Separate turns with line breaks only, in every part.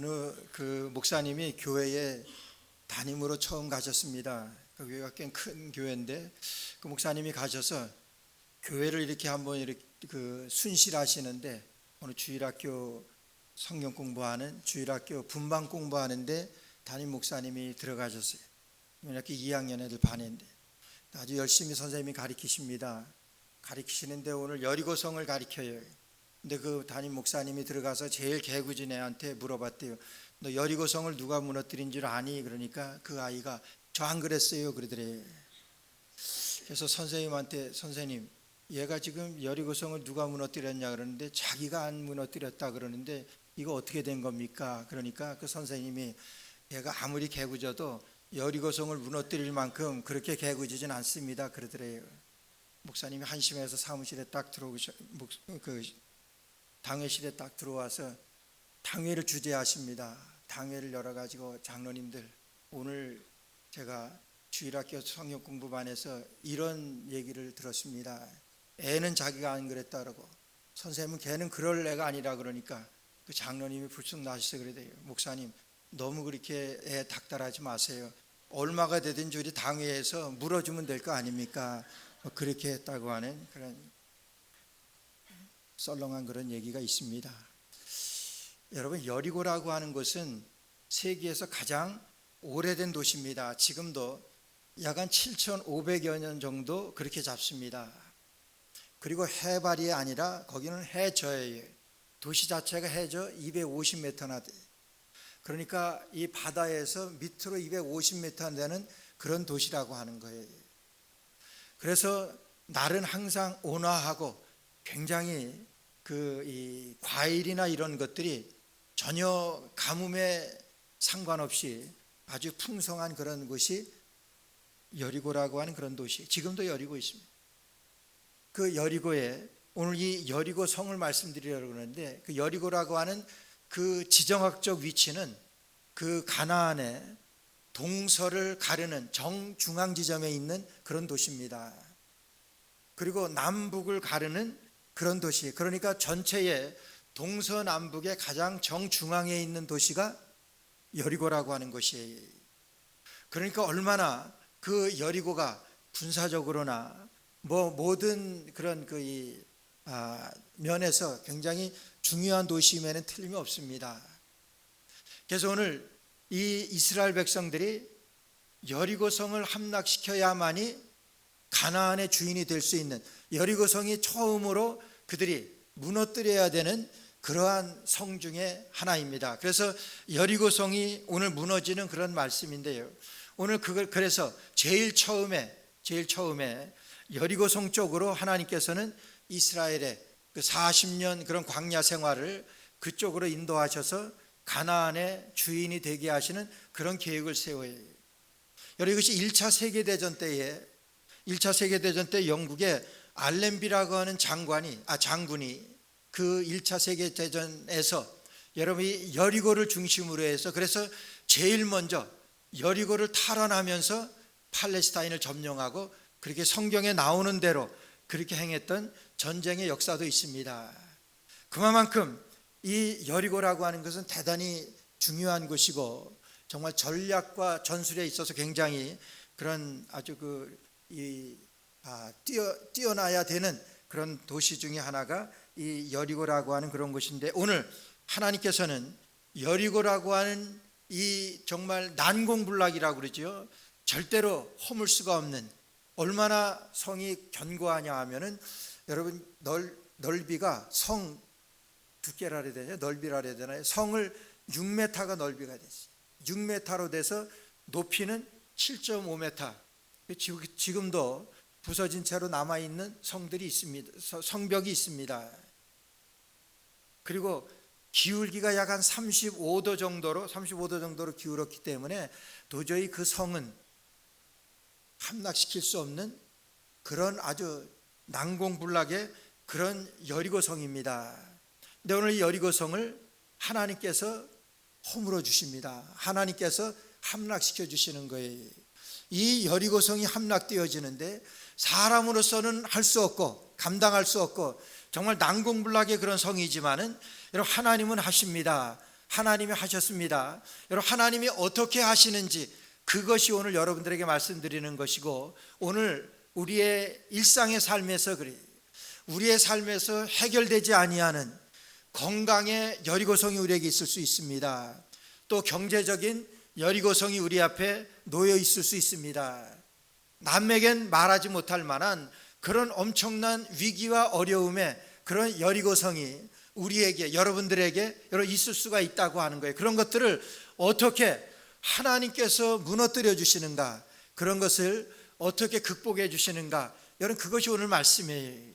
어느 그 목사님이 교회에 담임으로 처음 가셨습니다. 그 교회가 꽤 큰 교회인데 그 목사님이 가셔서 교회를 이렇게 한번 이렇게 그 순실하시는데 어느 주일학교 성경 공부하는 주일학교 분반 공부하는데 담임 목사님이 들어가셨어요. 이렇게 2학년 애들 반인데 아주 열심히 선생님이 가르치십니다. 가르치시는데 오늘 여리고성을 가르쳐요. 근데 그 담임 목사님이 들어가서 제일 개구진 애한테 물어봤대요. 너 여리고성을 누가 무너뜨린 줄 아니? 그러니까 그 아이가 저 안 그랬어요 그러더래. 그래서 선생님한테 선생님 얘가 지금 여리고성을 누가 무너뜨렸냐 그러는데 자기가 안 무너뜨렸다 그러는데 이거 어떻게 된 겁니까? 그러니까 그 선생님이 얘가 아무리 개구져도 여리고성을 무너뜨릴 만큼 그렇게 개구지진 않습니다 그러더래요. 목사님이 한심해서 사무실에 딱 들어오셔 그 당회실에 딱 들어와서 당회를 주재하십니다. 당회를 열어가지고 장로님들 오늘 제가 주일학교 성경 공부반에서 이런 얘기를 들었습니다. 애는 자기가 안 그랬다 그러고 선생님은 걔는 그럴 애가 아니라 그러니까 그 장로님이 불쑥 나셔서 그래요. 목사님 너무 그렇게 애 닥달하지 마세요. 얼마가 되든지 우리 당회에서 물어주면 될 거 아닙니까? 그렇게 했다고 하는 그런 썰렁한 그런 얘기가 있습니다. 여러분 여리고라고 하는 곳은 세계에서 가장 오래된 도시입니다. 지금도 약 한 7,500여 년 정도 그렇게 잡습니다. 그리고 해발이 아니라 거기는 해저예요. 도시 자체가 해저 250m나 돼. 그러니까 이 바다에서 밑으로 250m 되는 그런 도시라고 하는 거예요. 그래서 날은 항상 온화하고 굉장히 이 과일이나 이런 것들이 전혀 가뭄에 상관없이 아주 풍성한 그런 곳이 여리고라고 하는 그런 도시. 지금도 여리고 있습니다. 그 여리고에 오늘 이 여리고 성을 말씀드리려고 그러는데 그 여리고라고 하는 그 지정학적 위치는 그 가나안의 동서를 가르는 정중앙 지점에 있는 그런 도시입니다. 그리고 남북을 가르는 그런 도시, 그러니까 전체의 동서남북의 가장 정중앙에 있는 도시가 여리고라고 하는 곳이에요. 그러니까 얼마나 그 여리고가 군사적으로나 모든 그런 면에서 굉장히 중요한 도시임에는 틀림이 없습니다. 그래서 오늘 이 이스라엘 백성들이 여리고성을 함락시켜야만이 가나안의 주인이 될 수 있는, 여리고성이 처음으로 그들이 무너뜨려야 되는 그러한 성 중에 하나입니다. 그래서 여리고성이 오늘 무너지는 그런 말씀인데요. 오늘 그래서 제일 처음에 여리고성 쪽으로 하나님께서는 이스라엘의 그 40년 그런 광야 생활을 그쪽으로 인도하셔서 가나안의 주인이 되게 하시는 그런 계획을 세워요. 여러분 이것이 1차 세계대전 때에 영국의 알렌비라고 하는 장군이 그 1차 세계대전에서 여러분이 여리고를 중심으로 해서 그래서 제일 먼저 여리고를 탈환하면서 팔레스타인을 점령하고 그렇게 성경에 나오는 대로 그렇게 행했던 전쟁의 역사도 있습니다. 그만큼 이 여리고라고 하는 것은 대단히 중요한 곳이고 정말 전략과 전술에 있어서 굉장히 그런 아주 뛰어나야 되는 그런 도시 중에 하나가 이 여리고라고 하는 그런 곳인데 오늘 하나님께서는 여리고라고 하는 이 정말 난공불락이라고 그러죠. 절대로 허물 수가 없는, 얼마나 성이 견고하냐 하면은 여러분 넓이가 성 두께라 해야 되나요? 넓이라 해야 되나요? 성을 6m가 넓이가 됐어요. 6m로 돼서 높이는 7.5m. 지금도 부서진 채로 남아있는 성들이 있습니다. 성벽이 있습니다. 그리고 기울기가 약 한 35도 정도로 기울었기 때문에 도저히 그 성은 함락시킬 수 없는 그런 아주 난공불락의 그런 여리고성입니다. 근데 오늘 이 여리고성을 하나님께서 허물어 주십니다. 하나님께서 함락시켜 주시는 거예요. 이 여리고성이 함락되어지는데 사람으로서는 할 수 없고 감당할 수 없고 정말 난공불락의 그런 성이지만은 여러분 하나님은 하십니다. 하나님이 하셨습니다. 여러분, 하나님이 어떻게 하시는지 그것이 오늘 여러분들에게 말씀드리는 것이고, 오늘 우리의 일상의 삶에서 그래, 우리의 삶에서 해결되지 아니하는 건강의 여리고성이 우리에게 있을 수 있습니다. 또 경제적인 여리고성이 우리 앞에 놓여 있을 수 있습니다. 남에겐 말하지 못할 만한 그런 엄청난 위기와 어려움의 그런 여리고성이 우리에게, 여러분들에게 있을 수가 있다고 하는 거예요. 그런 것들을 어떻게 하나님께서 무너뜨려 주시는가, 그런 것을 어떻게 극복해 주시는가, 여러분, 그것이 오늘 말씀이에요.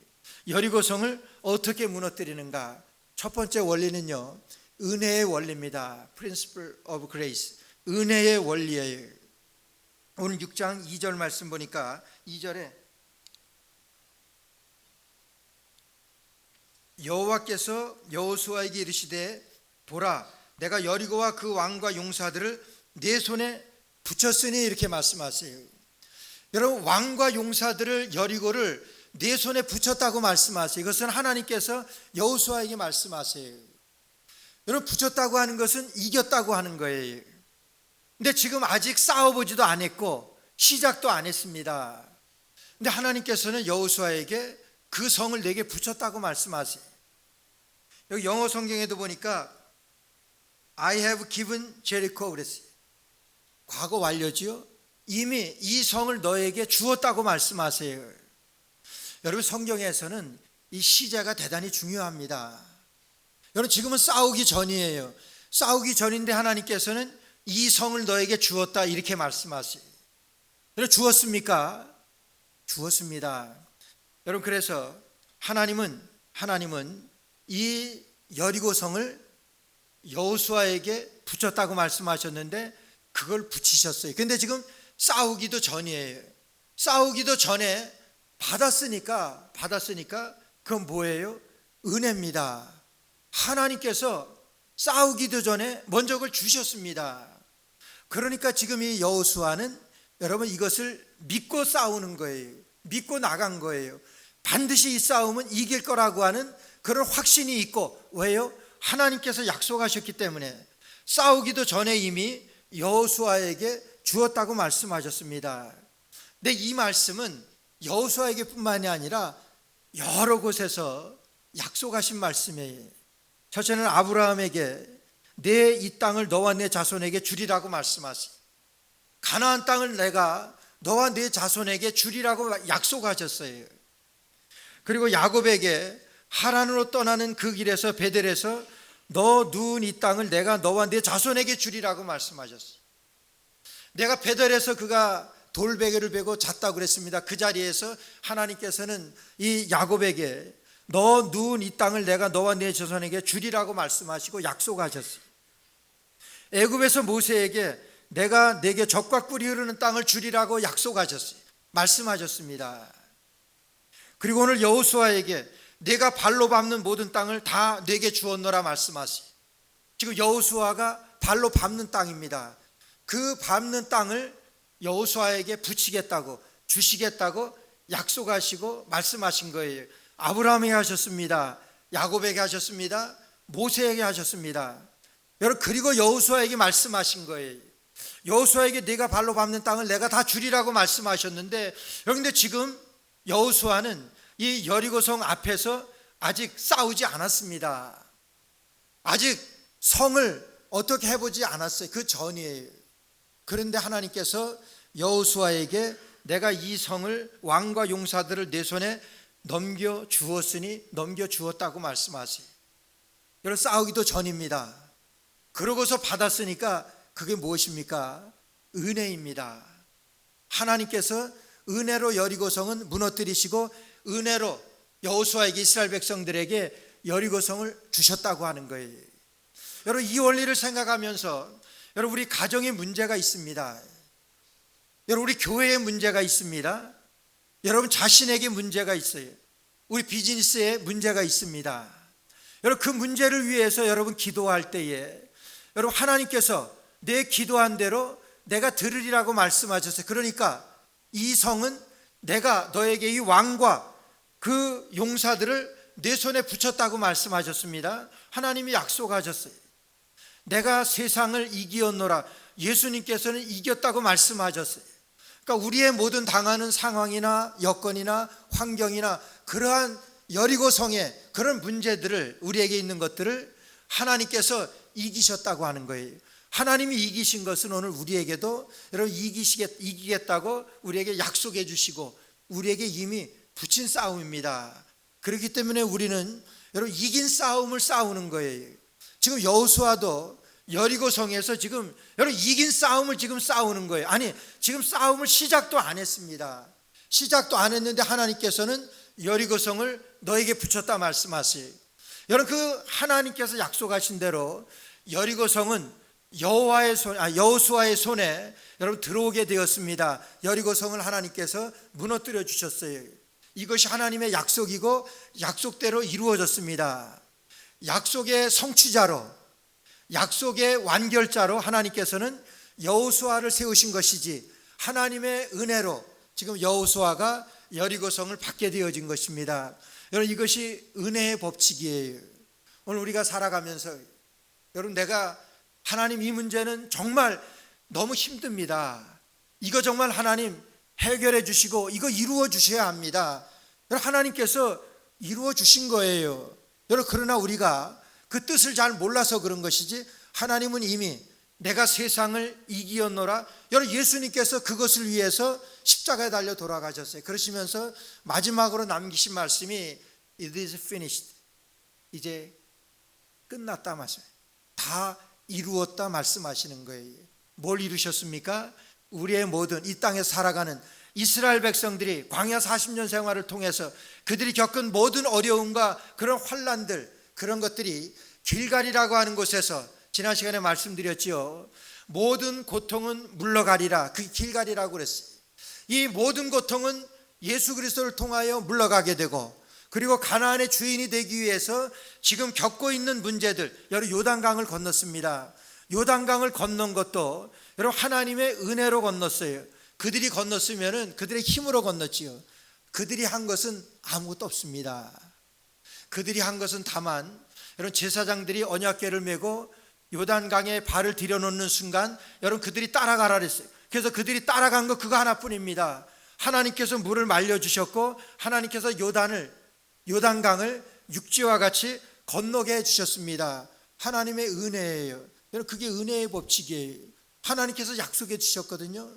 여리고성을 어떻게 무너뜨리는가. 첫 번째 원리는요, 은혜의 원리입니다. Principle of Grace, 은혜의 원리예요. 오늘 6장 2절 말씀 보니까 2절에 여호와께서 여호수아에게 이르시되 보라, 내가 여리고와 그 왕과 용사들을 내 손에 붙였으니, 이렇게 말씀하세요. 여러분, 왕과 용사들을, 여리고를 내 손에 붙였다고 말씀하세요. 이것은 하나님께서 여호수아에게 말씀하세요. 여러분, 붙였다고 하는 것은 이겼다고 하는 거예요. 근데 지금 아직 싸워보지도 않았고 시작도 안 했습니다. 근데 하나님께서는 여호수아에게 그 성을 내게 붙였다고 말씀하세요. 여기 영어 성경에도 보니까 I have given Jericho 그랬어요. 과거 완료지요. 이미 이 성을 너에게 주었다고 말씀하세요. 여러분, 성경에서는 이 시제가 대단히 중요합니다. 여러분, 지금은 싸우기 전이에요. 싸우기 전인데 하나님께서는 이 성을 너에게 주었다, 이렇게 말씀하세요. 여러분, 주었습니까? 주었습니다. 여러분, 그래서 하나님은 이 여리고성을 여호수아에게 붙였다고 말씀하셨는데 그걸 붙이셨어요. 근데 지금 싸우기도 전이에요. 싸우기도 전에 받았으니까 그건 뭐예요? 은혜입니다. 하나님께서 싸우기도 전에 먼저 그걸 주셨습니다. 그러니까 지금 이 여호수아는 여러분, 이것을 믿고 싸우는 거예요. 믿고 나간 거예요. 반드시 이 싸움은 이길 거라고 하는 그런 확신이 있고, 왜요? 하나님께서 약속하셨기 때문에. 싸우기도 전에 이미 여호수아에게 주었다고 말씀하셨습니다. 근데 이 말씀은 여호수아에게 뿐만이 아니라 여러 곳에서 약속하신 말씀이에요. 첫째는 아브라함에게 내 이 땅을 너와 내 자손에게 주리라고 말씀하세요. 가나안 땅을 내가 너와 내 자손에게 주리라고 약속하셨어요. 그리고 야곱에게 하란으로 떠나는 그 길에서 베델에서 너 누운 이 땅을 내가 너와 내 자손에게 주리라고 말씀하셨어요. 내가 베델에서 그가 돌베개를 베고 잤다고 그랬습니다. 그 자리에서 하나님께서는 이 야곱에게 너 누운 이 땅을 내가 너와 내 자손에게 주리라고 말씀하시고 약속하셨어요. 애굽에서 모세에게 내가 내게 젖과 꿀이 흐르는 땅을 주리라고 약속하셨어요. 말씀하셨습니다. 그리고 오늘 여호수아에게 내가 발로 밟는 모든 땅을 다 내게 주었노라 말씀하세요. 지금 여호수아가 발로 밟는 땅입니다. 그 밟는 땅을 여호수아에게 붙이겠다고, 주시겠다고 약속하시고 말씀하신 거예요. 아브라함에게 하셨습니다. 야곱에게 하셨습니다. 모세에게 하셨습니다. 여러분, 그리고 여호수아에게 말씀하신 거예요. 여호수아에게 네가 발로 밟는 땅을 내가 다 주리라고 말씀하셨는데, 그런데 지금 여호수아는 이 여리고성 앞에서 아직 싸우지 않았습니다. 아직 성을 어떻게 해보지 않았어요. 그 전이에요. 그런데 하나님께서 여호수아에게 내가 이 성을, 왕과 용사들을 내 손에 넘겨주었으니 넘겨주었다고 말씀하세요. 여러분, 싸우기도 전입니다. 그러고서 받았으니까 그게 무엇입니까? 은혜입니다. 하나님께서 은혜로 여리고성은 무너뜨리시고 은혜로 여호수아에게, 이스라엘 백성들에게 여리고성을 주셨다고 하는 거예요. 여러분, 이 원리를 생각하면서 여러분, 우리 가정에 문제가 있습니다. 여러분, 우리 교회에 문제가 있습니다. 여러분, 자신에게 문제가 있어요. 우리 비즈니스에 문제가 있습니다. 여러분, 그 문제를 위해서 여러분 기도할 때에 여러분, 하나님께서 내 기도한 대로 내가 들으리라고 말씀하셨어요. 그러니까 이 성은 내가 너에게 이 왕과 그 용사들을 내 손에 붙였다고 말씀하셨습니다. 하나님이 약속하셨어요. 내가 세상을 이기었노라. 예수님께서는 이겼다고 말씀하셨어요. 그러니까 우리의 모든 당하는 상황이나 여건이나 환경이나 그러한 여리고성의 그런 문제들을, 우리에게 있는 것들을 하나님께서 이기셨다고 하는 거예요. 하나님이 이기신 것은 오늘 우리에게도 여러분 이기겠다고 우리에게 약속해 주시고 우리에게 이미 붙인 싸움입니다. 그렇기 때문에 우리는 여러분 이긴 싸움을 싸우는 거예요. 지금 여호수아도 여리고성에서 지금 여러분 이긴 싸움을 지금 싸우는 거예요. 아니, 지금 싸움을 시작도 안 했습니다. 시작도 안 했는데 하나님께서는 여리고성을 너에게 붙였다 말씀하세요. 여러분, 그 하나님께서 약속하신 대로 여리고성은 여호수아의 손에 여러분 들어오게 되었습니다. 여리고성을 하나님께서 무너뜨려 주셨어요. 이것이 하나님의 약속이고 약속대로 이루어졌습니다. 약속의 성취자로, 약속의 완결자로 하나님께서는 여호수아를 세우신 것이지, 하나님의 은혜로 지금 여호수아가 여리고성을 받게 되어진 것입니다. 여러분, 이것이 은혜의 법칙이에요. 오늘 우리가 살아가면서 여러분, 내가 하나님 이 문제는 정말 너무 힘듭니다. 이거 정말 하나님 해결해 주시고 이거 이루어 주셔야 합니다. 여러분, 하나님께서 이루어 주신 거예요. 여러분, 그러나 우리가 그 뜻을 잘 몰라서 그런 것이지, 하나님은 이미 내가 세상을 이기었노라. 여러분, 예수님께서 그것을 위해서 십자가에 달려 돌아가셨어요. 그러시면서 마지막으로 남기신 말씀이 It is finished. 이제 끝났다 말씀. 다 이루었다 말씀하시는 거예요. 뭘 이루셨습니까? 우리의 모든 이 땅에서 살아가는 이스라엘 백성들이 광야 40년 생활을 통해서 그들이 겪은 모든 어려움과 그런 환난들, 그런 것들이 길갈이라고 하는 곳에서 지난 시간에 말씀드렸지요. 모든 고통은 물러가리라. 그게 길갈이라고 그랬어요. 이 모든 고통은 예수 그리스도를 통하여 물러가게 되고, 그리고 가나안의 주인이 되기 위해서 지금 겪고 있는 문제들, 여러분 요단강을 건넜습니다. 요단강을 건넌 것도 여러분 하나님의 은혜로 건넜어요. 그들이 건넜으면은 그들의 힘으로 건넜지요. 그들이 한 것은 아무것도 없습니다. 그들이 한 것은 다만 여러분 제사장들이 언약궤를 메고 요단강에 발을 들여놓는 순간 여러분 그들이 따라가라 그랬어요. 그래서 그들이 따라간 거 그거 하나뿐입니다. 하나님께서 물을 말려주셨고 하나님께서 요단강을 육지와 같이 건너게 해주셨습니다. 하나님의 은혜예요. 여러분, 그게 은혜의 법칙이에요. 하나님께서 약속해 주셨거든요.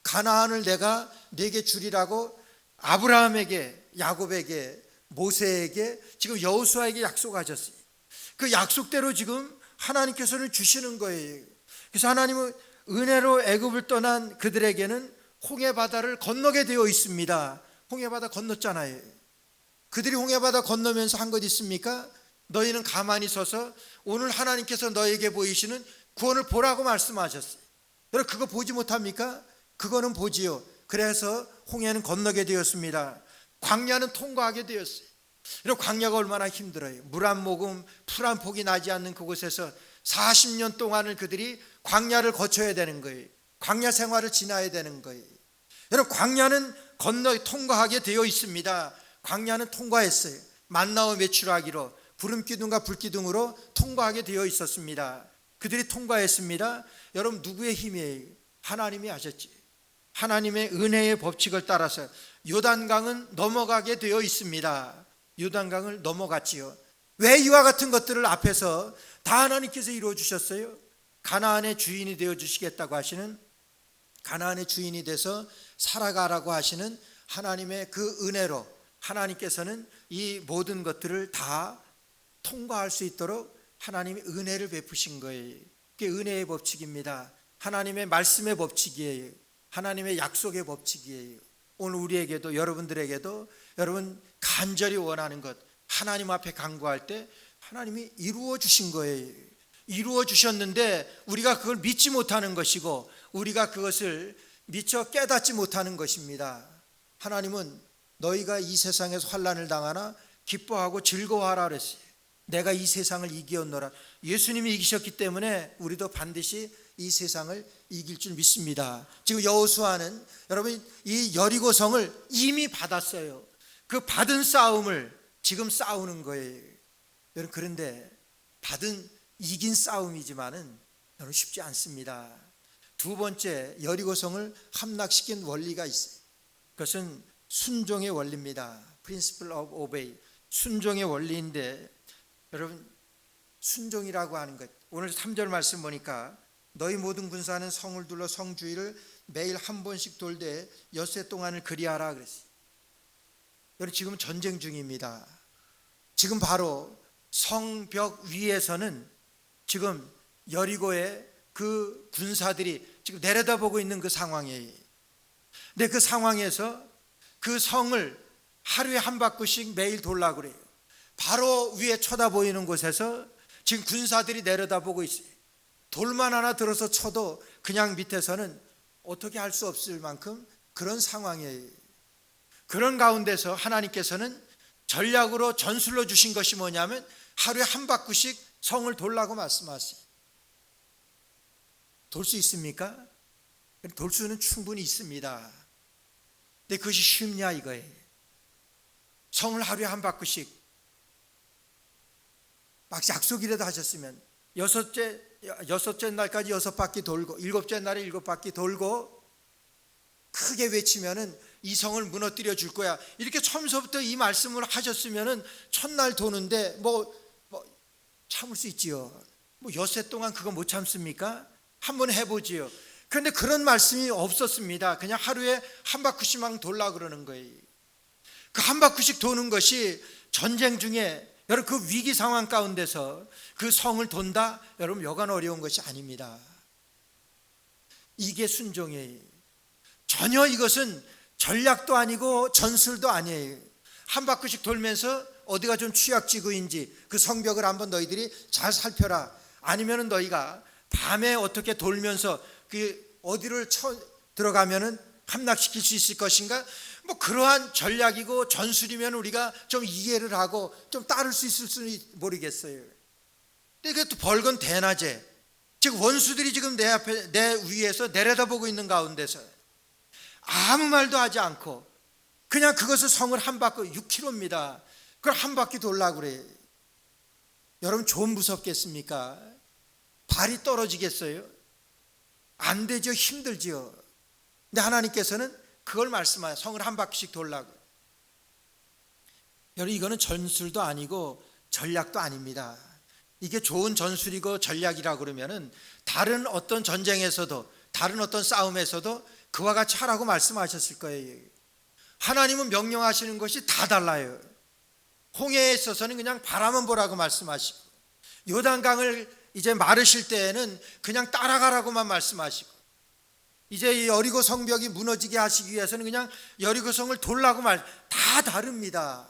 가나안을 내가 네게 주리라고 아브라함에게, 야곱에게, 모세에게, 지금 여호수아에게 약속하셨어요. 그 약속대로 지금 하나님께서는 주시는 거예요. 그래서 하나님은 은혜로 애굽을 떠난 그들에게는 홍해바다를 건너게 되어 있습니다. 홍해바다 건넜잖아요. 그들이 홍해바다 건너면서 한 것 있습니까? 너희는 가만히 서서 오늘 하나님께서 너에게 보이시는 구원을 보라고 말씀하셨어요. 여러분, 그거 보지 못합니까? 그거는 보지요. 그래서 홍해는 건너게 되었습니다. 광야는 통과하게 되었어요. 여러분, 광야가 얼마나 힘들어요. 물 한 모금, 풀 한 폭이 나지 않는 그곳에서 40년 동안을 그들이 광야를 거쳐야 되는 거예요. 광야 생활을 지나야 되는 거예요. 여러분, 광야는 통과하게 되어 있습니다. 광야는 통과했어요. 만나와 메추라기로, 구름기둥과 불기둥으로 통과하게 되어 있었습니다. 그들이 통과했습니다. 여러분, 누구의 힘이에요? 하나님이 하셨지. 하나님의 은혜의 법칙을 따라서 요단강은 넘어가게 되어 있습니다. 요단강을 넘어갔지요. 왜 이와 같은 것들을 앞에서 다 하나님께서 이루어 주셨어요? 가나안의 주인이 되어 주시겠다고 하시는, 가나안의 주인이 돼서 살아가라고 하시는 하나님의 그 은혜로 하나님께서는 이 모든 것들을 다 통과할 수 있도록 하나님이 은혜를 베푸신 거예요. 그게 은혜의 법칙입니다. 하나님의 말씀의 법칙이에요. 하나님의 약속의 법칙이에요. 오늘 우리에게도, 여러분들에게도 여러분 간절히 원하는 것, 하나님 앞에 간구할 때 하나님이 이루어 주신 거예요. 이루어 주셨는데 우리가 그걸 믿지 못하는 것이고 우리가 그것을 미처 깨닫지 못하는 것입니다. 하나님은 너희가 이 세상에서 환난을 당하나 기뻐하고 즐거워하라 그랬어요. 내가 이 세상을 이기었노라. 예수님이 이기셨기 때문에 우리도 반드시 이 세상을 이길 줄 믿습니다. 지금 여호수아는 여러분 이 여리고성을 이미 받았어요. 그 받은 싸움을 지금 싸우는 거예요. 여러분, 그런데 받은 이긴 싸움이지만은 여러분 쉽지 않습니다. 두 번째, 여리고성을 함락시킨 원리가 있어요. 그것은 순종의 원리입니다. Principle of Obey. 순종의 원리인데, 여러분 순종이라고 하는 것, 오늘 3절 말씀 보니까 너희 모든 군사는 성을 둘러 성 주위를 매일 한 번씩 돌되 엿새 동안을 그리하라 그랬어요. 여러분 지금 전쟁 중입니다. 지금 바로 성벽 위에서는 지금 여리고의 그 군사들이 지금 내려다보고 있는 그 상황이에요. 근데 그 상황에서 그 성을 하루에 한 바퀴씩 매일 돌라고 그래요. 바로 위에 쳐다보이는 곳에서 지금 군사들이 내려다보고 있어요. 돌만 하나 들어서 쳐도 그냥 밑에서는 어떻게 할 수 없을 만큼 그런 상황이에요. 그런 가운데서 하나님께서는 전략으로 전술로 주신 것이 뭐냐면 하루에 한 바퀴씩 성을 돌라고 말씀하세요. 돌 수 있습니까? 돌 수는 충분히 있습니다. 근데 그것이 쉽냐 이거예요. 성을 하루에 한 바퀴씩, 막 약속이라도 하셨으면 여섯째 날까지 6바퀴 돌고 7째 날에 7바퀴 돌고 크게 외치면은 이 성을 무너뜨려 줄 거야. 이렇게 처음서부터 이 말씀을 하셨으면은 첫날 도는데 뭐 참을 수 있지요. 뭐 엿새 동안 그거 못 참습니까? 한번 해보지요. 그런데 그런 말씀이 없었습니다. 그냥 하루에 한 바퀴씩만 돌라 그러는 거예요. 그 한 바퀴씩 도는 것이 전쟁 중에 여러분 그 위기 상황 가운데서 그 성을 돈다? 여러분 여간 어려운 것이 아닙니다. 이게 순종이에요. 전혀 이것은 전략도 아니고 전술도 아니에요. 한 바퀴씩 돌면서 어디가 좀 취약지구인지 그 성벽을 한번 너희들이 잘 살펴라. 아니면은 너희가 밤에 어떻게 돌면서 그 어디를 들어가면은 함락시킬 수 있을 것인가? 뭐 그러한 전략이고 전술이면 우리가 좀 이해를 하고 좀 따를 수 있을지 모르겠어요. 근데 그것도 벌건 대낮에 지금 원수들이 지금 내 앞에 내 위에서 내려다보고 있는 가운데서 아무 말도 하지 않고 그냥 그것을 성을 한 바퀴 6km입니다. 그걸 한 바퀴 돌라고 그래요. 여러분 좀 무섭겠습니까? 발이 떨어지겠어요? 안 되죠. 힘들지요. 근데 하나님께서는 그걸 말씀하세요. 성을 한 바퀴씩 돌라고. 여러분 이거는 전술도 아니고 전략도 아닙니다. 이게 좋은 전술이고 전략이라 그러면은 다른 어떤 전쟁에서도 다른 어떤 싸움에서도 그와 같이 하라고 말씀하셨을 거예요. 하나님은 명령하시는 것이 다 달라요. 홍해에 있어서는 그냥 바라만 보라고 말씀하시고, 요단강을 이제 마르실 때에는 그냥 따라가라고만 말씀하시고, 이제 이 여리고 성벽이 무너지게 하시기 위해서는 그냥 여리고 성을 돌라고 다 다릅니다.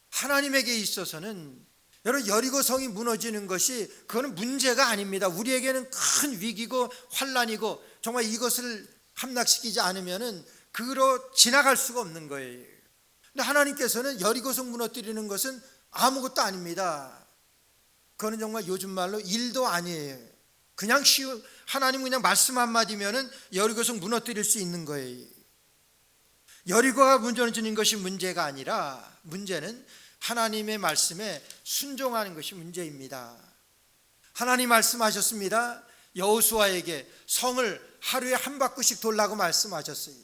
하나님에게 있어서는 여러분 여리고 성이 무너지는 것이 그거는 문제가 아닙니다. 우리에게는 큰 위기고 환난이고 정말 이것을 함락시키지 않으면은 그로 지나갈 수가 없는 거예요. 근데 하나님께서는 여리고 성 무너뜨리는 것은 아무것도 아닙니다. 그거는 정말 요즘 말로 일도 아니에요. 그냥 하나님 그냥 말씀 한마디면은 여리고 성 무너뜨릴 수 있는 거예요. 여리고가 무너지는 것이 문제가 아니라 문제는 하나님의 말씀에 순종하는 것이 문제입니다. 하나님 말씀하셨습니다. 여호수아에게 성을 하루에 한 바퀴씩 돌라고 말씀하셨어요.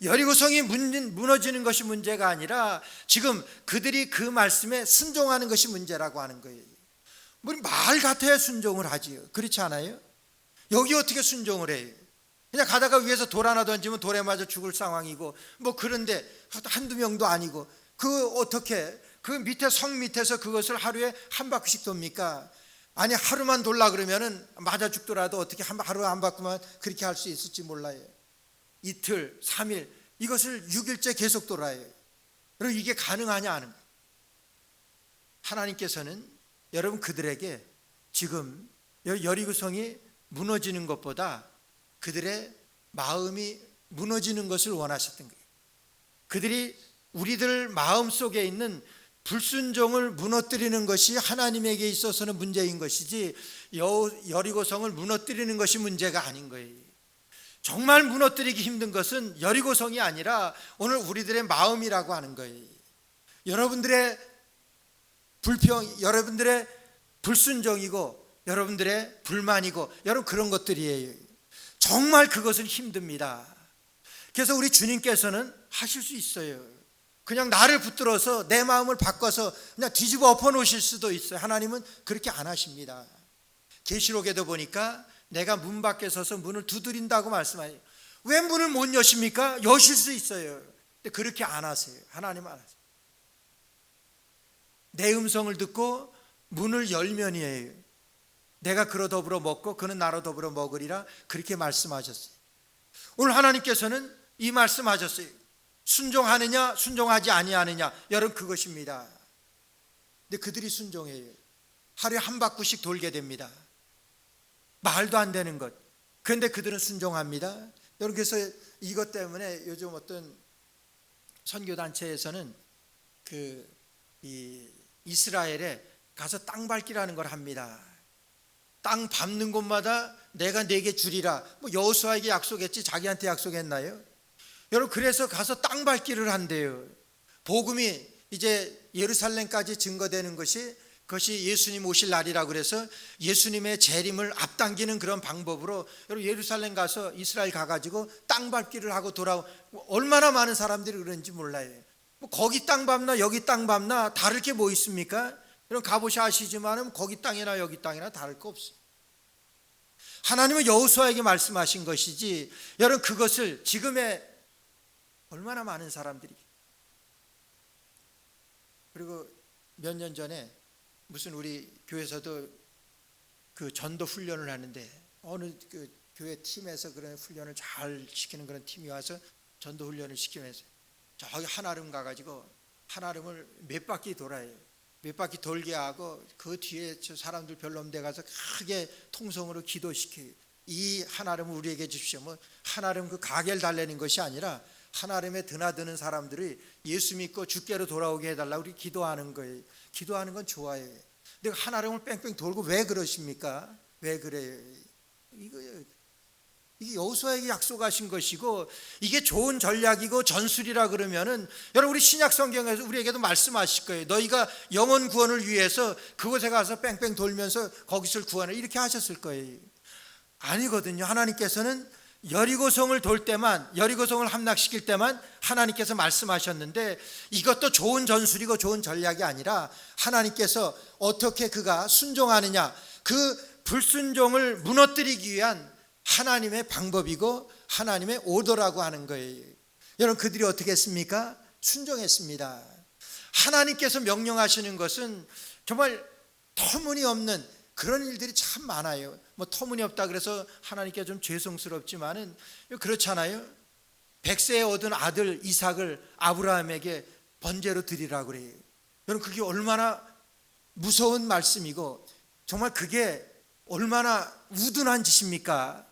여리고성이 무너지는 것이 문제가 아니라 지금 그들이 그 말씀에 순종하는 것이 문제라고 하는 거예요. 말 같아야 순종을 하지요. 그렇지 않아요? 여기 어떻게 순종을 해요? 그냥 가다가 위에서 돌 하나 던지면 돌에 맞아 죽을 상황이고 뭐 그런데 한두 명도 아니고 그 어떻게 그 밑에 성 밑에서 그것을 하루에 한 바퀴씩 돕니까? 아니 하루만 돌라 그러면은 맞아 죽더라도 어떻게 하루 한 바퀴만 그렇게 할 수 있을지 몰라요. 이틀, 3일 이것을 6일째 계속 돌아요. 그럼 이게 가능하냐 하는 거예요. 하나님께서는 여러분 그들에게 지금 여리고성이 무너지는 것보다 그들의 마음이 무너지는 것을 원하셨던 거예요. 그들이 우리들 마음속에 있는 불순종을 무너뜨리는 것이 하나님에게 있어서는 문제인 것이지 여리고성을 무너뜨리는 것이 문제가 아닌 거예요. 정말 무너뜨리기 힘든 것은 여리고성이 아니라 오늘 우리들의 마음이라고 하는 거예요. 여러분들의 여러분들의 불순종이고 여러분들의 불만이고 여러분 그런 것들이에요. 정말 그것은 힘듭니다. 그래서 우리 주님께서는 하실 수 있어요. 그냥 나를 붙들어서 내 마음을 바꿔서 그냥 뒤집어 엎어 놓으실 수도 있어요. 하나님은 그렇게 안 하십니다. 계시록에도 보니까 내가 문 밖에 서서 문을 두드린다고 말씀하세요. 왜 문을 못 여십니까? 여실 수 있어요. 근데 그렇게 안 하세요. 하나님은 안 하세요. 내 음성을 듣고 문을 열면이에요. 내가 그로 더불어 먹고 그는 나로 더불어 먹으리라 그렇게 말씀하셨어요. 오늘 하나님께서는 이 말씀하셨어요. 순종하느냐 순종하지 아니하느냐 여러분 그것입니다. 근데 그들이 순종해요. 하루에 한 바퀴씩 돌게 됩니다. 말도 안 되는 것. 그런데 그들은 순종합니다. 여러분 그래서 이것 때문에 요즘 어떤 선교단체에서는 이스라엘에 가서 땅 밟기라는 걸 합니다. 땅 밟는 곳마다 내가 네게 주리라. 뭐 여호수아에게 약속했지 자기한테 약속했나요? 여러분 그래서 가서 땅 밟기를 한대요. 복음이 이제 예루살렘까지 증거되는 그것이 예수님 오실 날이라고 그래서 예수님의 재림을 앞당기는 그런 방법으로 여러분 예루살렘 가서 이스라엘 가가지고 땅 밟기를 하고 돌아오고 얼마나 많은 사람들이 그런지 몰라요. 뭐 거기 땅 밟나 여기 땅 밟나 다를 게 뭐 있습니까? 여러분 가보셔 아시지만은 거기 땅이나 여기 땅이나 다를 거 없어요. 하나님은 여호수아에게 말씀하신 것이지 여러분 그것을 지금의 얼마나 많은 사람들이 그리고 몇 년 전에 무슨 우리 교회에서도 그 전도 훈련을 하는데 어느 그 교회 팀에서 그런 훈련을 잘 시키는 그런 팀이 와서 전도 훈련을 시키면서 저기 한아름 가가지고 한아름을 몇 바퀴 돌아요. 몇 바퀴 돌게 하고 그 뒤에 저 사람들 별로 없는 데 가서 크게 통성으로 기도시켜요. 이 한아름을 우리에게 주십시오. 뭐 한아름 그 가게를 달래는 것이 아니라 한아름에 드나드는 사람들이 예수 믿고 주께로 돌아오게 해달라고 우리 기도하는 거예요. 기도하는 건 좋아요. 근데 한아름을 뺑뺑 돌고 왜 그러십니까? 왜 그래요? 이게 여호수아에게 약속하신 것이고 이게 좋은 전략이고 전술이라 그러면은 여러분 우리 신약 성경에서 우리에게도 말씀하실 거예요. 너희가 영혼 구원을 위해서 그곳에 가서 뺑뺑 돌면서 거기서 구원을 이렇게 하셨을 거예요. 아니거든요. 하나님께서는 여리고성을 돌 때만 여리고성을 함락시킬 때만 하나님께서 말씀하셨는데 이것도 좋은 전술이고 좋은 전략이 아니라 하나님께서 어떻게 그가 순종하느냐 그 불순종을 무너뜨리기 위한 하나님의 방법이고 하나님의 오더라고 하는 거예요. 여러분 그들이 어떻게 했습니까? 순종했습니다. 하나님께서 명령하시는 것은 정말 터무니없는 그런 일들이 참 많아요. 뭐 터무니없다 그래서 하나님께 좀 죄송스럽지만은 그렇잖아요. 100세에 얻은 아들 이삭을 아브라함에게 번제로 드리라고 그래요. 여러분 그게 얼마나 무서운 말씀이고 정말 그게 얼마나 우둔한 짓입니까?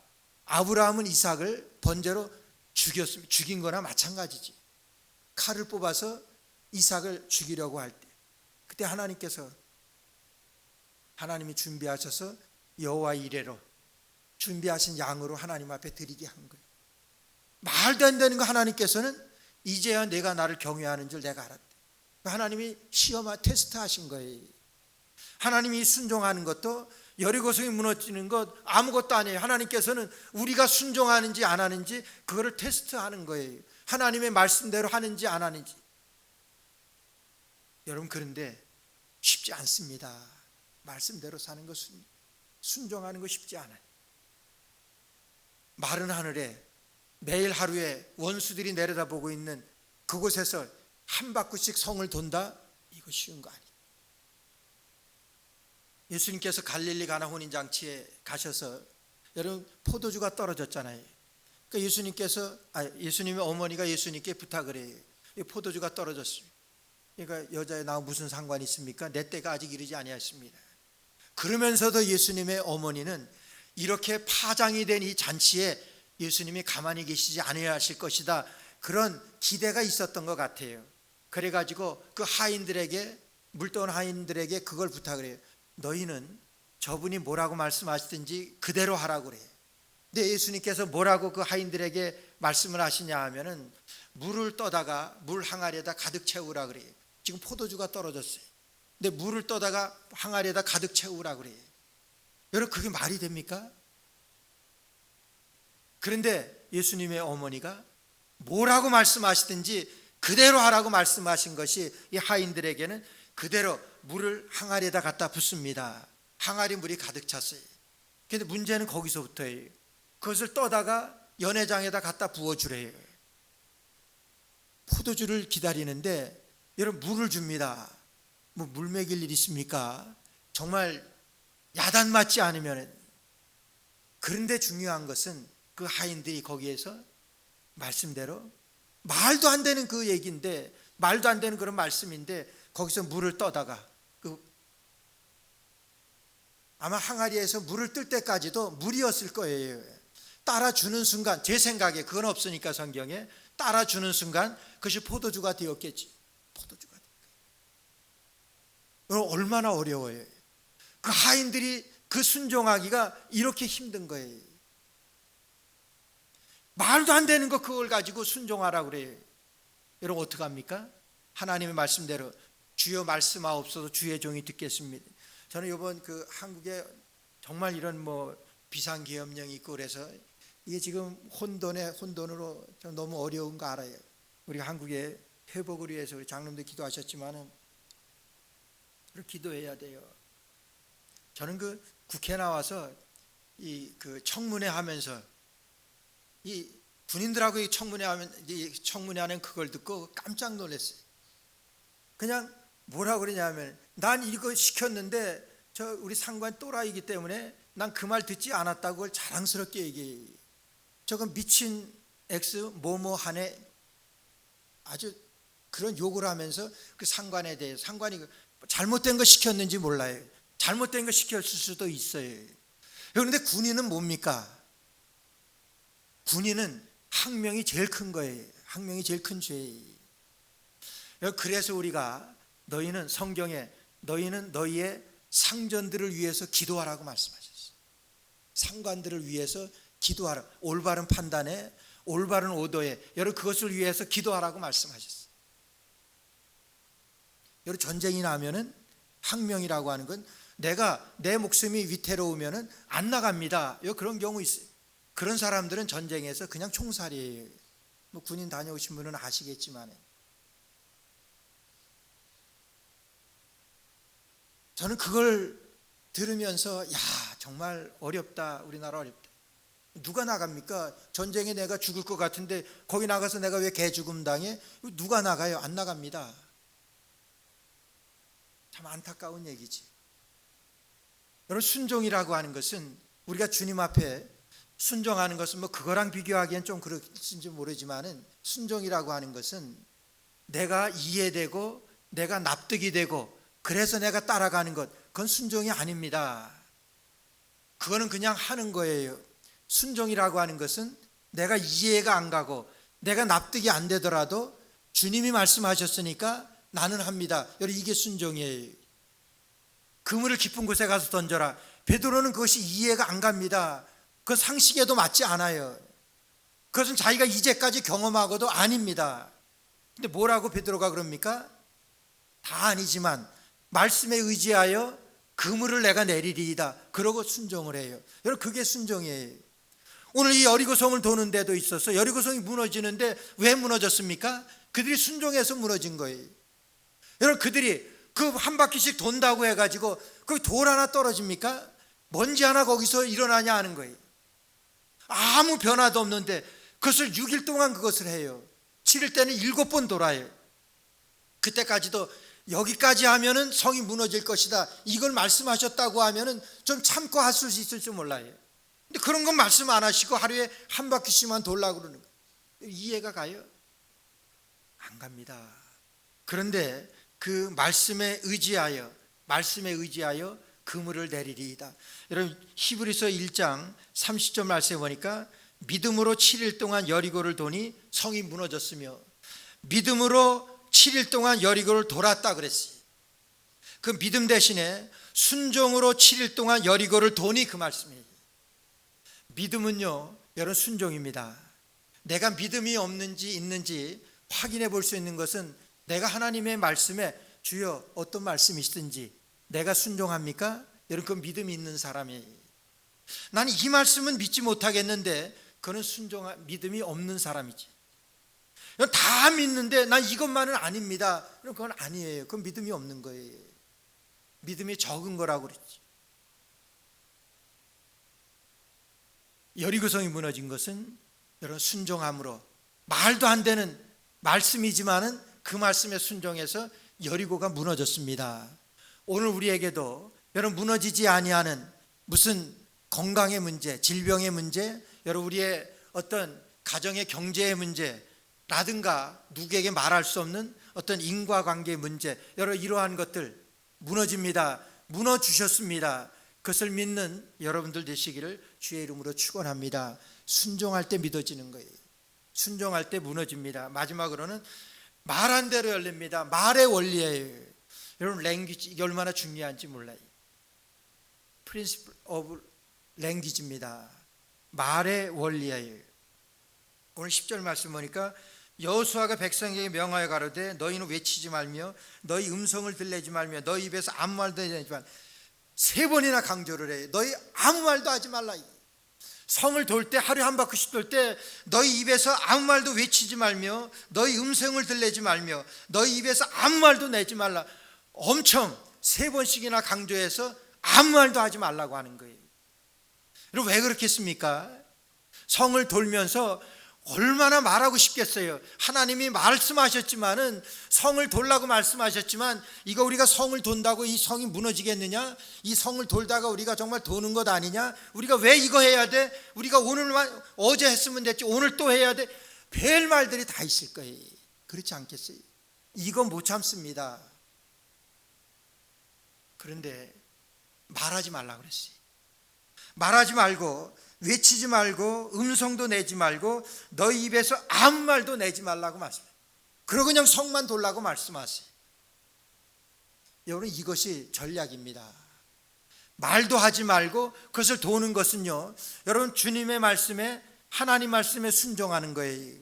아브라함은 이삭을 번제로 죽인 거나 마찬가지지. 칼을 뽑아서 이삭을 죽이려고 할 때 그때 하나님이 준비하셔서 여호와 이레로 준비하신 양으로 하나님 앞에 드리게 한 거예요. 말도 안 되는 거 하나님께서는 이제야 내가 나를 경외하는 줄 내가 알았대. 하나님이 테스트하신 거예요. 하나님이 순종하는 것도 여리고성이 무너지는 것 아무것도 아니에요. 하나님께서는 우리가 순종하는지 안 하는지 그거를 테스트하는 거예요. 하나님의 말씀대로 하는지 안 하는지. 여러분 그런데 쉽지 않습니다. 말씀대로 사는 것은 순종하는 거 쉽지 않아요. 마른 하늘에 매일 하루에 원수들이 내려다보고 있는 그곳에서 한 바퀴씩 성을 돈다? 이거 쉬운 거 아니에요. 예수님께서 갈릴리 가나 혼인잔치에 가셔서 여러분 포도주가 떨어졌잖아요. 그러니까 예수님의 어머니가 예수님께 부탁을 해요. 포도주가 떨어졌습니다. 그러니까 여자에 나와 무슨 상관이 있습니까? 내 때가 아직 이르지 아니하였습니다. 그러면서도 예수님의 어머니는 이렇게 파장이 된 이 잔치에 예수님이 가만히 계시지 않아야 하실 것이다. 그런 기대가 있었던 것 같아요. 그래가지고 그 하인들에게 물떠온 하인들에게 그걸 부탁을 해요. 너희는 저분이 뭐라고 말씀하시든지 그대로 하라고 그래요. 근데 예수님께서 뭐라고 그 하인들에게 말씀을 하시냐 하면은 물을 떠다가 물 항아리에다 가득 채우라 그래요. 지금 포도주가 떨어졌어요. 근데 물을 떠다가 항아리에다 가득 채우라고 그래요. 여러분 그게 말이 됩니까? 그런데 예수님의 어머니가 뭐라고 말씀하시든지 그대로 하라고 말씀하신 것이 이 하인들에게는 그대로 물을 항아리에다 갖다 붓습니다. 항아리 물이 가득 찼어요. 그런데 문제는 거기서부터예요. 그것을 떠다가 연회장에다 갖다 부어주래요. 포도주를 기다리는데 여러분 물을 줍니다. 뭐 물 먹일 일 있습니까? 정말 야단 맞지 않으면. 그런데 중요한 것은 그 하인들이 거기에서 말씀대로 말도 안 되는 그 얘기인데, 말도 안 되는 그런 말씀인데 거기서 물을 떠다가 아마 항아리에서 물을 뜰 때까지도 물이었을 거예요. 따라주는 순간, 제 생각에 그건 없으니까 성경에, 따라주는 순간 그것이 포도주가 되었겠지. 포도주가 되었겠지. 얼마나 어려워요. 그 하인들이 그 순종하기가 이렇게 힘든 거예요. 말도 안 되는 거 그걸 가지고 순종하라고 그래요. 여러분 어떡합니까? 하나님의 말씀대로 주여 말씀하옵소서 주의 종이 듣겠습니다. 저는 이번 그 한국에 정말 이런 뭐 비상계엄령이 있고 그래서 이게 지금 혼돈으로 좀 너무 어려운 거 알아요. 우리 한국의 회복을 위해서 우리 장로님들 기도하셨지만은 기도해야 돼요. 저는 그 국회 나와서 이 그 청문회 하면서 이 군인들하고 이 청문회하는 그걸 듣고 깜짝 놀랐어요. 그냥 뭐라 그러냐면 난 이거 시켰는데 저 우리 상관 또라이기 때문에 난 그 말 듣지 않았다고 그걸 자랑스럽게 얘기해요. 저건 미친 X 뭐뭐 하네 아주 그런 욕을 하면서 그 상관에 대해 상관이 잘못된 거 시켰는지 몰라요. 잘못된 거 시켰을 수도 있어요. 그런데 군인은 뭡니까? 군인은 항명이 제일 큰 거예요. 항명이 제일 큰 죄예요. 그래서 우리가 너희는 성경에 너희는 너희의 상전들을 위해서 기도하라고 말씀하셨어요. 상관들을 위해서 기도하라. 올바른 판단에 올바른 오도에 여러분 그것을 위해서 기도하라고 말씀하셨어요. 여러분 전쟁이 나면은 항명이라고 하는 건 내가 내 목숨이 위태로우면은 안 나갑니다. 그런 경우 있어요. 그런 사람들은 전쟁에서 그냥 총살이에요. 뭐 군인 다녀오신 분은 아시겠지만 저는 그걸 들으면서 야 정말 어렵다. 우리나라 어렵다. 누가 나갑니까? 전쟁에 내가 죽을 것 같은데 거기 나가서 내가 왜 개죽음 당해? 누가 나가요? 안 나갑니다. 참 안타까운 얘기지. 여러분 순종이라고 하는 것은 우리가 주님 앞에 순종하는 것은 뭐 그거랑 비교하기엔 좀 그렇지 모르지만은 순종이라고 하는 것은 내가 이해되고 내가 납득이 되고 그래서 내가 따라가는 것 그건 순종이 아닙니다. 그거는 그냥 하는 거예요. 순종이라고 하는 것은 내가 이해가 안 가고 내가 납득이 안 되더라도 주님이 말씀하셨으니까 나는 합니다. 여러분 이게 순종이에요. 그물을 깊은 곳에 가서 던져라. 베드로는 그것이 이해가 안 갑니다. 그 상식에도 맞지 않아요. 그것은 자기가 이제까지 경험하고도 아닙니다. 근데 뭐라고 베드로가 그럽니까? 다 아니지만 말씀에 의지하여 그물을 내가 내리리이다. 그러고 순종을 해요. 여러분 그게 순종이에요. 오늘 이 여리고성을 도는 데도 있어서 여리고성이 무너지는데 왜 무너졌습니까? 그들이 순종해서 무너진 거예요. 여러분 그들이 그 한 바퀴씩 돈다고 해가지고 그 돌 하나 떨어집니까? 먼지 하나 거기서 일어나냐 하는 거예요. 아무 변화도 없는데 그것을 6일 동안 그것을 해요. 7일 때는 7번 돌아요. 그때까지도 여기까지 하면은 성이 무너질 것이다. 이걸 말씀하셨다고 하면은 좀 참고 할 수 있을지 몰라요. 근데 그런 건 말씀 안 하시고 하루에 한 바퀴씩만 돌라고 그러는 거예요. 이해가 가요? 안 갑니다. 그런데 그 말씀에 의지하여 그물을 내리리이다. 여러분 히브리서 1장 30절 말씀에 보니까 믿음으로 7일 동안 여리고를 도니 성이 무너졌으며 믿음으로 7일 동안 여리고를 돌았다 그랬어요. 그 믿음 대신에 순종으로 7일 동안 여리고를 도니 그 말씀이에요. 믿음은요 여러분 순종입니다. 내가 믿음이 없는지 있는지 확인해 볼 수 있는 것은 내가 하나님의 말씀에 주여 어떤 말씀이시든지 내가 순종합니까? 여러분 그 믿음이 있는 사람이, 나는 이 말씀은 믿지 못하겠는데 그는 믿음이 없는 사람이지. 다 믿는데 난 이것만은 아닙니다. 그럼 그건 아니에요. 그건 믿음이 없는 거예요. 믿음이 적은 거라고 그랬지. 여리고성이 무너진 것은 여러분 순종함으로, 말도 안 되는 말씀이지만은 그 말씀에 순종해서 여리고가 무너졌습니다. 오늘 우리에게도 여러분 무너지지 아니하는 무슨 건강의 문제, 질병의 문제, 여러분 우리의 어떤 가정의 경제의 문제라든가 누구에게 말할 수 없는 어떤 인과관계의 문제, 여러분 이러한 것들 무너집니다. 무너주셨습니다. 그것을 믿는 여러분들 되시기를 주의 이름으로 축원합니다. 순종할 때 믿어지는 거예요. 순종할 때 무너집니다. 마지막으로는 말한 대로 열립니다. 말의 원리예요. 여러분 랭귀지 이게 얼마나 중요한지 몰라요. Principle of Language입니다. 말의 원리예요. 오늘 10절 말씀 보니까 여호수아가 백성에게 명하여 가로되 너희는 외치지 말며 너희 음성을 들내지 말며 너희 입에서 아무 말도 내지 말며, 3번이나 강조를 해요. 너희 아무 말도 하지 말라. 성을 돌 때, 하루에 한 바퀴씩 돌 때 너희 입에서 아무 말도 외치지 말며 너희 음성을 들내지 말며 너희 입에서 아무 말도 내지 말라. 엄청 3번씩이나 강조해서 아무 말도 하지 말라고 하는 거예요. 여러분 왜 그렇겠습니까? 성을 돌면서 얼마나 말하고 싶겠어요. 하나님이 말씀하셨지만은, 성을 돌라고 말씀하셨지만, 이거 우리가 성을 돈다고 이 성이 무너지겠느냐? 이 성을 돌다가 우리가 정말 도는 것 아니냐? 우리가 왜 이거 해야 돼? 우리가 오늘만, 어제 했으면 됐지 오늘 또 해야 돼? 별 말들이 다 있을 거예요. 그렇지 않겠어요? 이거 못 참습니다. 그런데 말하지 말라고 그랬어요. 말하지 말고, 외치지 말고, 음성도 내지 말고, 너희 입에서 아무 말도 내지 말라고 말씀해요. 그러고 그냥 성만 돌라고 말씀하세요. 여러분 이것이 전략입니다. 말도 하지 말고 그것을 도는 것은요, 여러분 주님의 말씀에, 하나님 말씀에 순종하는 거예요.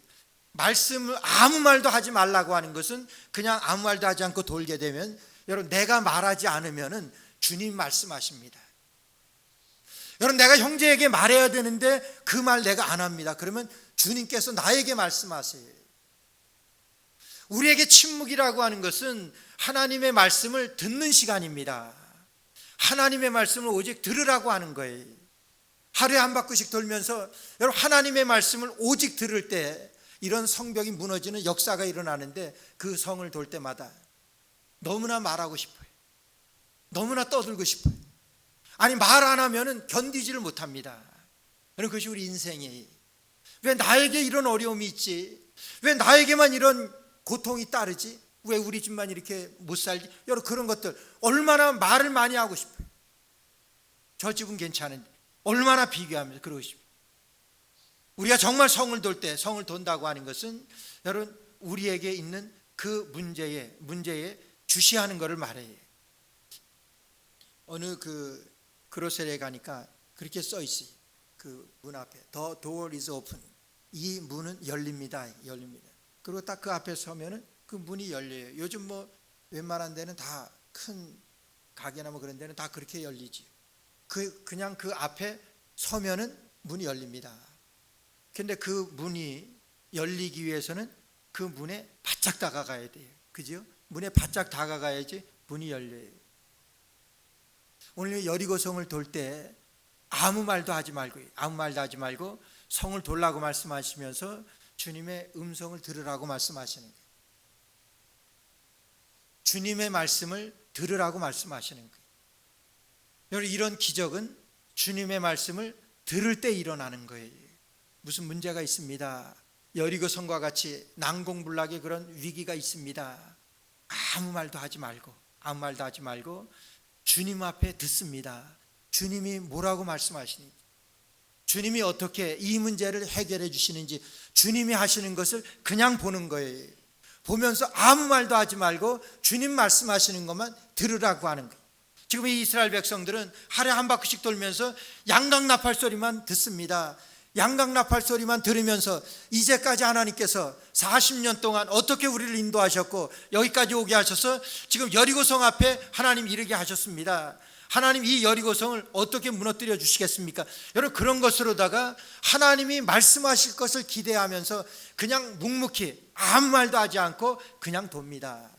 말씀을 아무 말도 하지 말라고 하는 것은 그냥 아무 말도 하지 않고 돌게 되면, 여러분 내가 말하지 않으면은 주님 말씀하십니다. 여러분 내가 형제에게 말해야 되는데 그 말 내가 안 합니다. 그러면 주님께서 나에게 말씀하세요. 우리에게 침묵이라고 하는 것은 하나님의 말씀을 듣는 시간입니다. 하나님의 말씀을 오직 들으라고 하는 거예요. 하루에 한 바퀴씩 돌면서 여러분 하나님의 말씀을 오직 들을 때 이런 성벽이 무너지는 역사가 일어나는데, 그 성을 돌 때마다 너무나 말하고 싶어요. 너무나 떠들고 싶어요. 아니 말 안 하면은 견디지를 못합니다. 그것이 우리 인생이에요. 왜 나에게 이런 어려움이 있지? 왜 나에게만 이런 고통이 따르지? 왜 우리 집만 이렇게 못 살지? 여러분 그런 것들 얼마나 말을 많이 하고 싶어요. 저 집은 괜찮은데 얼마나 비교하면서 그러고 싶어요. 우리가 정말 성을 돌 때, 성을 돈다고 하는 것은 여러분 우리에게 있는 그 문제에 주시하는 것을 말해요. 어느 그로세리에 가니까 그렇게 써 있어요. 그 문 앞에 The door is open. 이 문은 열립니다. 그리고 딱 그 앞에 서면은 그 문이 열려요. 요즘 뭐 웬만한 데는 다 큰 가게나 뭐 그런 데는 다 그렇게 열리지. 그냥 그 앞에 서면은 문이 열립니다. 근데 그 문이 열리기 위해서는 그 문에 바짝 다가가야 돼요. 그죠? 문에 바짝 다가가야지 문이 열려요. 오늘 여리고성을 돌 때 아무 말도 하지 말고 성을 돌라고 말씀하시면서 주님의 음성을 들으라고 말씀하시는 거예요. 주님의 말씀을 들으라고 말씀하시는 거예요. 여러분 이런 기적은 주님의 말씀을 들을 때 일어나는 거예요. 무슨 문제가 있습니다. 여리고성과 같이 난공불락의 그런 위기가 있습니다. 아무 말도 하지 말고 주님 앞에 듣습니다. 주님이 뭐라고 말씀하시는지, 주님이 어떻게 이 문제를 해결해 주시는지, 주님이 하시는 것을 그냥 보는 거예요. 보면서 아무 말도 하지 말고 주님 말씀하시는 것만 들으라고 하는 거예요. 지금 이 이스라엘 백성들은 하루에 한 바퀴씩 돌면서 양강나팔 소리만 듣습니다. 양각 나팔 소리만 들으면서 이제까지 하나님께서 40년 동안 어떻게 우리를 인도하셨고 여기까지 오게 하셔서 지금 여리고성 앞에 하나님 이르게 하셨습니다. 하나님 이 여리고성을 어떻게 무너뜨려 주시겠습니까? 여러분, 그런 것으로다가 하나님이 말씀하실 것을 기대하면서 그냥 묵묵히 아무 말도 하지 않고 그냥 돕니다.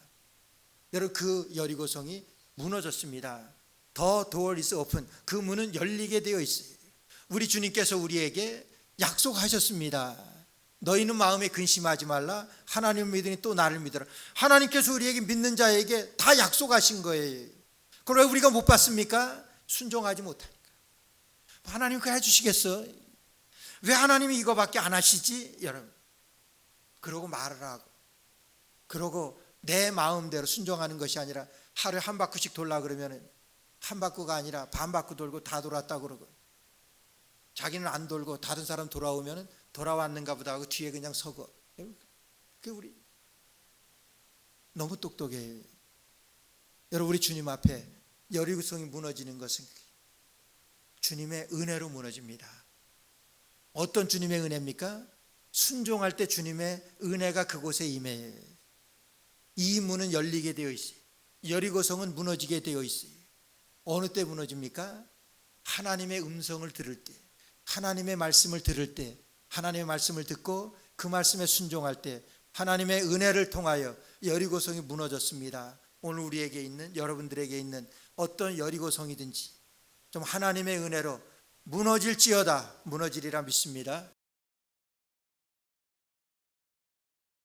여러분, 그 여리고성이 무너졌습니다. The door is open. 그 문은 열리게 되어 있어요. 우리 주님께서 우리에게 약속하셨습니다. 너희는 마음에 근심하지 말라. 하나님을 믿으니 또 나를 믿어라. 하나님께서 우리에게 믿는 자에게 다 약속하신 거예요. 그걸 왜 우리가 못 받습니까? 순종하지 못하니까. 하나님 그거 해주시겠어? 왜 하나님이 이거밖에 안 하시지? 여러분, 그러고 말을 하고, 그러고 내 마음대로 순종하는 것이 아니라 하루에 한 바퀴씩 돌라 그러면 한 바퀴가 아니라 반 바퀴 돌고 다 돌았다 그러고, 자기는 안 돌고 다른 사람 돌아오면 돌아왔는가 보다 하고 뒤에 그냥 서고. 그 우리 너무 똑똑해요. 여러분, 우리 주님 앞에 여리고성이 무너지는 것은 주님의 은혜로 무너집니다. 어떤 주님의 은혜입니까? 순종할 때 주님의 은혜가 그곳에 임해요. 이 문은 열리게 되어 있어요. 여리고성은 무너지게 되어 있어요. 어느 때 무너집니까? 하나님의 음성을 들을 때, 하나님의 말씀을 들을 때, 하나님의 말씀을 듣고 그 말씀에 순종할 때 하나님의 은혜를 통하여 여리고성이 무너졌습니다. 오늘 우리에게 있는, 여러분들에게 있는 어떤 여리고성이든지 좀 하나님의 은혜로 무너질지어다 무너지리라 믿습니다.